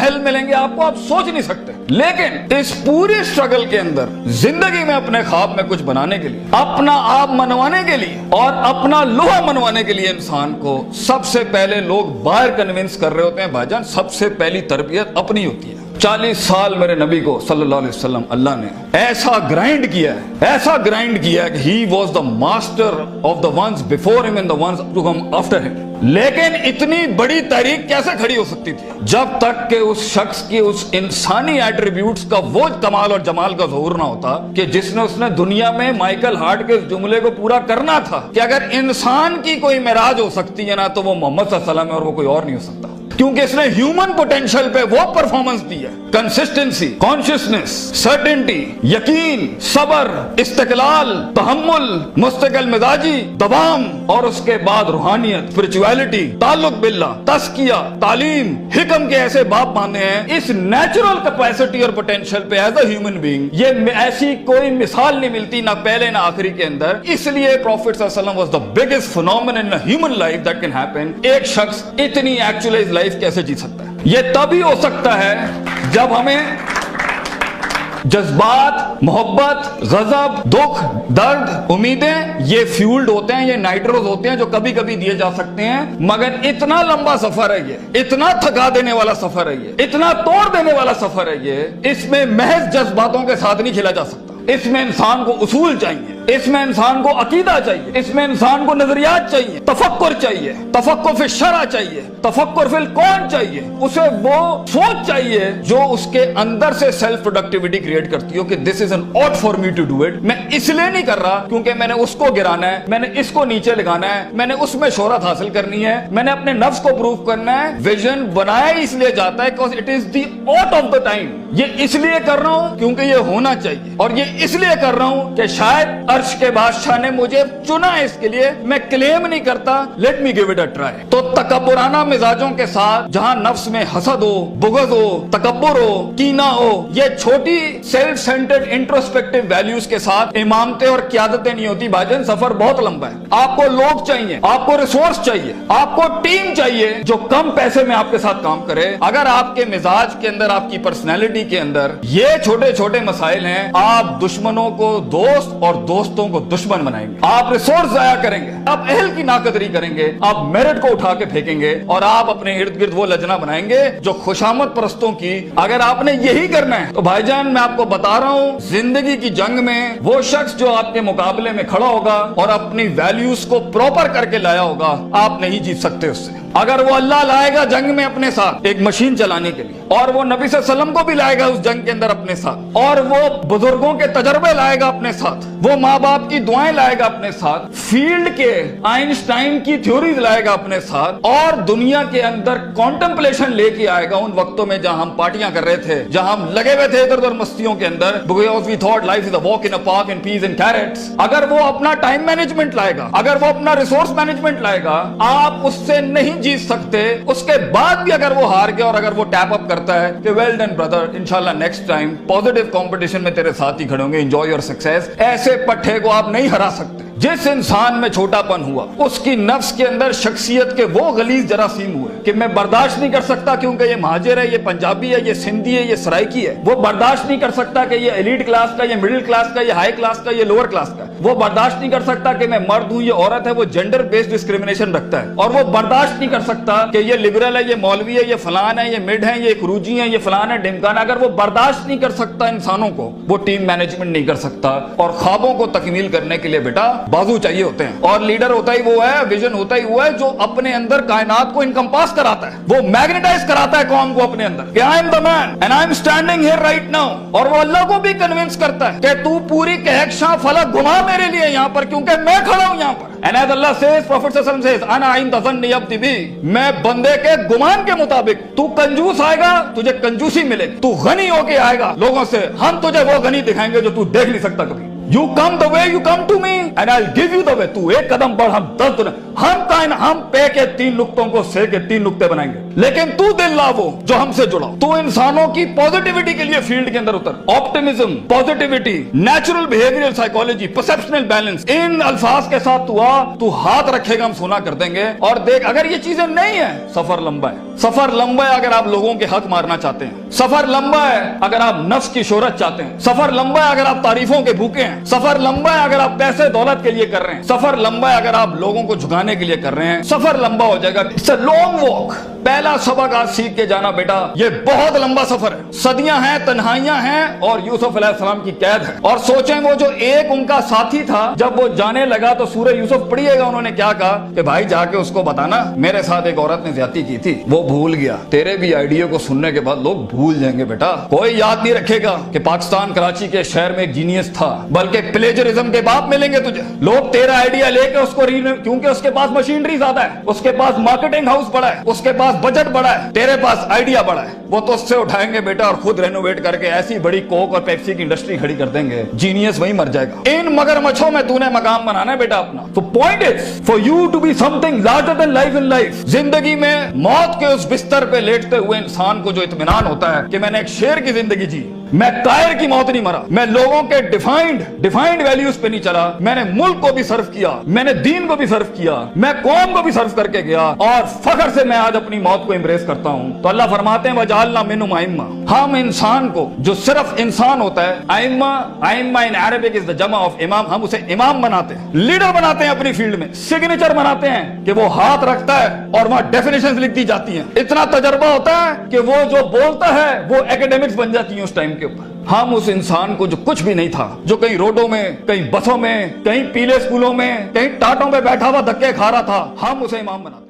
महल मिलेंगे आपको, आप सोच नहीं सकते। लेकिन इस पूरे स्ट्रगल के अंदर जिंदगी में अपने ख्वाब में कुछ बनाने के लिए, अपना आप मनवाने के लिए और अपना लोहा मनवाने के लिए इंसान को सबसे पहले लोग बाहर कन्विंस कर रहे होते हैं। भाईजान, सबसे पहली तरबियत अपनी होती है। 40 साल मेरे नबी को सल्लल्लाहु अलैहि वसल्लम अल्लाह ने ऐसा ग्राइंड किया है, ऐसा ग्राइंड किया है कि he was the master of the ones before him and the ones to come after him. लेकिन इतनी बड़ी तारीख कैसे खड़ी हो सकती थी जब तक कि उस शख्स की उस इंसानी एट्रीब्यूट्स का वो कमाल और जमाल का ज़हूर ना होता कि जिसने उसने दुनिया में माइकल हार्ट के जुमले को पूरा करना था कि अगर इंसान की कोई मेराज हो सकती है ना तो वो मोहम्मद सल्लल्लाहु अलैहि वसल्लम है और वो कोई और नहीं हो सकता, क्योंकि इसने ह्यूमन पोटेंशियल पे वो परफॉर्मेंस दी है। कंसिस्टेंसी, कॉन्शियसनेस, सर्टेनिटी, यकीन, सब्र, इस्तिकलाल, तहम्मुल, मुस्तकिल मिजाजी, दबाम और उसके बाद रूहानियत, स्पिरिचुअलिटी, ताल्लुक बिल्लाह, तस्किया, तालीम, हिकम के ऐसे बाप बांधे हैं। इस नेचुरल कैपेसिटी और पोटेंशियल पे एज अ ह्यूमन बीइंग ये ऐसी कोई मिसाल नहीं मिलती, ना पहले ना आखिरी के अंदर। इसलिए प्रॉफिट सल्लल्लाहु अलैहि वसल्लम was the biggest phenomenon in human life that can happen. एक शख्स इतनी एक्चुअलाइज्ड लाइफ कैसे जी सकता है? ये तभी हो सकता है जब हमें जज्बात, मोहब्बत, गजब, दुख, दर्द, उम्मीदें ये फ्यूल्ड होते हैं, ये नाइट्रोज होते हैं जो कभी कभी दिए जा सकते हैं। मगर इतना लंबा सफर है ये, इतना थका देने वाला सफर है ये, इतना तोड़ देने वाला सफर है ये, इसमें महज जज्बातों के साथ नहीं खेला जा सकता। इसमें इंसान को उसूल चाहिए, इसमें इंसान को अकीदा चाहिए, इसमें इंसान को नजरियात चाहिए, तफक्कुर चाहिए, तफक्कुर फिल शरा चाहिए, तफक्कुर फिल कौन चाहिए, उसे वो सोच चाहिए जो उसके अंदर से सेल्फ प्रोडक्टिविटी क्रिएट करती हो कि this is an ought for me to do it. मैं इसलिए नहीं कर रहा क्योंकि मैंने उसको गिराना है, मैंने इसको नीचे लगाना है, मैंने उसमें शोहरत हासिल करनी है, मैंने अपने नफ्स को प्रूव करना है। विजन बनाया इसलिए जाता है because it is the ought of the time. ये इसलिए कर रहा हूं क्योंकि ये होना चाहिए, और ये इसलिए कर रहा हूं कि शायद अर्श के बादशाह ने मुझे चुना है इसके लिए। मैं क्लेम नहीं करता, let me give it a try. तो तकब्बुराना मिजाजों के साथ जहां नफ्स में हसद हो, बुग़्ज़ हो, तकब्बुर हो, कीना हो, ये छोटी सेल्फ सेंटर्ड इंट्रोस्पेक्टिव वैल्यूज के साथ इमामतें और क़यादतें नहीं होती। भाईजान, सफर बहुत लंबा है। आपको लोग चाहिए, आपको रिसोर्स चाहिए, आपको टीम चाहिए जो कम पैसे में आपके साथ काम करे। अगर आपके मिजाज के अंदर, आपकी पर्सनैलिटी के अंदर ये छोटे छोटे मसाइल हैं, आप दुश्मनों को दोस्त और दोस्तों को दुश्मन बनाएंगे, आप रिसोर्स जाया करेंगे, आप अहल की नाकदरी करेंगे, आप मेरिट को उठा के फेंकेंगे और आप अपने इर्द गिर्द वो लजना बनाएंगे जो खुशामद परस्तों की। अगर आपने यही करना है तो भाईजान मैं आपको बता रहा हूं, जिंदगी की जंग में वो शख्स जो आपके मुकाबले में खड़ा होगा और अपनी वैल्यूज को प्रॉपर करके लाया होगा, आप नहीं जीत सकते उससे। अगर वो अल्लाह लाएगा जंग में अपने साथ एक मशीन चलाने के लिए, और वो नबी सल्लल्लाहु अलैहि वसल्लम को भी लाएगा उस जंग के अंदर अपने साथ, और वो बुजुर्गों के तजर्बे लाएगा अपने साथ, वो माँ बाप की दुआएं लाएगा अपने साथ, फील्ड के आइंस्टाइन की थ्योरीज लाएगा अपने साथ, और दुनिया के अंदर कॉन्टेम्पलेशन लेके आएगा उन वक्तों में जहां हम पार्टियां कर रहे थे, जहां हम लगे हुए थे इधर उधर मस्तियों के अंदर, because we thought life is a walk in a park and peas and carrots। अगर वो अपना टाइम मैनेजमेंट लाएगा, अगर वो अपना रिसोर्स मैनेजमेंट लाएगा, आप उससे नहीं जीत सकते। उसके बाद भी अगर वो हार गया और अगर वो टैप अप करता है कि वेल डन ब्रदर, इंशाल्लाह नेक्स्ट टाइम पॉजिटिव कंपटीशन में तेरे साथ ही खड़े होंगे, एंजॉय योर सक्सेस, ऐसे पट्टे को आप नहीं हरा सकते। जिस इंसान में छोटापन हुआ, उसकी नफ्स के अंदर शख्सियत के वो गलीज जरासीम हुए कि मैं बर्दाश्त नहीं कर सकता क्योंकि ये महाजिर है, ये पंजाबी है, ये सिंधी है, ये सराइकी है। वो बर्दाश्त नहीं कर सकता कि ये एलीट क्लास का, ये मिडिल क्लास का, ये हाई क्लास का, ये लोअर क्लास का। वो बर्दाश्त नहीं कर सकता कि मैं मर्द हूं, ये औरत है। वो जेंडर बेस्ड डिस्क्रिमिनेशन रखता है। और वो बर्दाश्त नहीं कर सकता कि ये लिबरल है, ये मौलवी है, ये फलान है, ये मिड है, ये खरूजी है, ये फलान है, ढिमकान। अगर वो बर्दाश्त नहीं कर सकता इंसानों को, वो टीम मैनेजमेंट नहीं कर सकता। और ख्वाबों को तकमील करने के लिए बेटा बाजू चाहिए होते हैं, और लीडर होता ही वो है, विजन होता ही वो है जो अपने अंदर कायनात को इनकम्पास कराता है, वो मैग्नेटाइज कराता है कौम को अपने अंदर कि I am the man and I am standing here right now. और वो अल्लाह को भी कन्विंस करता है कि तू पूरी कहकशां फलक घुमा मेरे लिए यहाँ पर, क्योंकि मैं खड़ा हूं यहाँ पर। And as Allah says, Prophet sallallahu alaihi wasallam says, "Ana inda dhanni abdi bi." मैं बंदे के गुमान के मुताबिक, तू कंजूस आएगा तुझे कंजूसी मिलेगी, तू गनी होके आएगा लोगों से, हम तुझे वो गनी दिखाएंगे जो तू देख नहीं सकता कभी। You come the way you come to me and I'll give you the way. तू एक कदम बढ़, हम 10 दुनिया, हम पे के 3 नुक्तों को से के 3 नुक्ते बनाएंगे, लेकिन तू दिल ला वो जो हमसे जुड़ा। तू इंसानों की पॉजिटिविटी के लिए फील्ड के अंदर उतर। Optimism, positivity, natural behavioural psychology, perceptional balance, इन अल्फाज के साथ तू आ, तू हाथ रखेगा हम सोना कर देंगे। और देख, अगर ये चीजें नहीं है, सफर लंबा है। सफर लंबा है अगर आप लोगों के हक मारना चाहते हैं। सफर लंबा है अगर आप नफ्स की शोहरत चाहते हैं। सफर लंबा है अगर आप तारीफों के भूखे हैं। सफर लंबा है अगर आप पैसे दौलत के लिए कर रहे हैं। सफर लंबा है अगर आप लोगों को झुकाने के लिए कर रहे हैं। सफर लंबा हो जाएगा। It's a long walk. पहला सबक आज सीख के जाना बेटा, ये बहुत लंबा सफर है। सदियां हैं, तन्हाइयां हैं और यूसुफ अलैहिस्सलाम की कैद है। और सोचें, वो जो एक उनका साथी था, जब वो जाने लगा तो सूरह यूसुफ पढ़िएगा, उन्होंने क्या कहा कि भाई जाके उसको बताना मेरे साथ एक औरत ने ज्यादती की थी, वो भूल गया। तेरे भी आइडिया को सुनने के बाद लोग भूल जाएंगे बेटा। कोई याद नहीं रखेगा कि पाकिस्तान कराची के शहर में एक जीनियस था, बल्कि प्लेजरिज्म के बाप मिलेंगे तुझे। लोग तेरा आइडिया लेके उसको क्योंकि उसके पास मशीनरी ज्यादा है, उसके पास मार्केटिंग हाउस बड़ा है, उसके पास बजट बड़ा है, तेरे पास आइडिया बड़ा है, वो तो उससे उठाएंगे बेटा और खुद रेनोवेट करके ऐसी बड़ी कोक और पेप्सी की इंडस्ट्री खड़ी कर देंगे। जीनियस वहीं मर जाएगा। इन मगरमच्छों में तूने मकाम बनाना है बेटा अपना। तो point is for you to be something larger than life in life. जिंदगी में मौत के उस बिस्तर पे लेटते हुए इंसान को जो इत्मीनान होता है कि मैंने एक शेर की जिंदगी जी, मैं कायर की मौत नहीं मरा, मैं लोगों के डिफाइंड वैल्यूज पे नहीं चला, मैंने मुल्क को भी सर्व किया, मैंने दीन को भी सर्व किया, मैं कौम को भी सर्व करके गया और फख्र से मैं आज अपनी मौत को एम्ब्रेस करता हूं। तो अल्लाह फरमाते हैं वजालना मिनहुम आइम्मा, हम इंसान को जो सिर्फ इंसान होता है, आइम्मा इन अरबिक इज द जमा ऑफ इमाम, हम उसे इमाम बनाते हैं, लीडर बनाते हैं अपनी फील्ड में, सिग्नेचर बनाते हैं कि वो हाथ रखता है और वहां डेफिनेशंस लिख दी जाती हैं। इतना तजर्बा होता है कि वो जो बोलता है वो एकेडमिक्स बन जाती है उस टाइम के ऊपर। हम उस इंसान को जो कुछ भी नहीं था, जो कहीं रोडों में, कहीं बसों में, कहीं पीले स्कूलों में, कहीं टाटों पे बैठा हुआ धक्के खा रहा था, हम उसे इमाम बनाते।